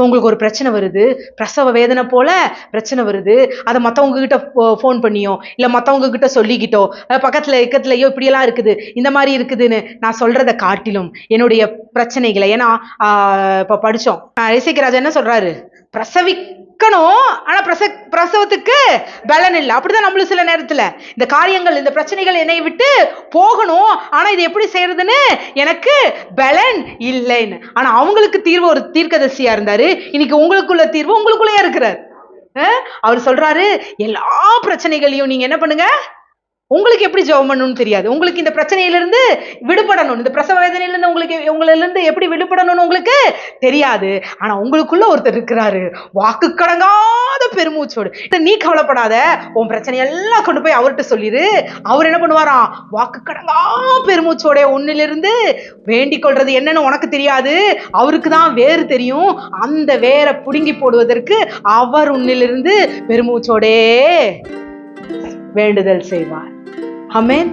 உங்களுக்கு ஒரு பிரச்சனை வருது, பிரசவ வேதனை போல பிரச்சனை வருது, அதை மற்றவங்க கிட்ட ஃபோன் பண்ணியோ இல்லை மற்றவங்க கிட்ட சொல்லிக்கிட்டோ பக்கத்தில் இக்கத்துலையோ இப்படியெல்லாம் இருக்குது இந்த மாதிரி இருக்குதுன்னு நான் சொல்றதை காட்டிலும் என்னுடைய பிரச்சனைகளை, ஏன்னா இப்போ படித்தோம் இசைக்கராஜா என்ன சொல்றாரு, பிரசவிக்கணும் ஆனா பிரசவத்துக்கு பலன் இல்லை. அப்படிதான் நம்மளும் சில நேரத்துல இந்த காரியங்கள் இந்த பிரச்சனைகள் என்னை விட்டு போகணும், ஆனா இது எப்படி செய்யறதுன்னு எனக்கு பலன் இல்லைன்னு. ஆனா அவங்களுக்கு தீர்வு ஒரு தீர்க்கதரிசியா இருந்தாரு. இன்னைக்கு உங்களுக்குள்ள தீர்வு உங்களுக்குள்ளேயே இருக்கிறார். அவர் சொல்றாரு, எல்லா பிரச்சனைகளையும் நீங்க என்ன பண்ணுங்க, உங்களுக்கு எப்படி ஜெபம் பண்ணணும்னு தெரியாது, உங்களுக்கு இந்த பிரச்சனையிலிருந்து விடுபடணும், இந்த பிரசவ வேதனையிலிருந்து உங்களிலிருந்து எப்படி விடுபடணும்னு உங்களுக்கு தெரியாது. ஆனா உங்களுக்குள்ள ஒருத்தர் இருக்கிறாரு, வாக்கு கடங்காத பெருமூச்சோடு. நீ கவலைப்படாத, உன் பிரச்சனையெல்லாம் கொண்டு போய் அவர்கிட்ட சொல்லிரு. அவர் என்ன பண்ணுவாராம், வாக்கு கடங்கா பெருமூச்சோட உன்னிலிருந்து வேண்டிக் கொள்றது என்னன்னு உனக்கு தெரியாது, அவருக்கு தான் வேறு தெரியும். அந்த வேரை புடுங்கி போடுவதற்கு அவர் உன்னிலிருந்து பெருமூச்சோடே வேண்டுதல் செய்வார். ஆமென்.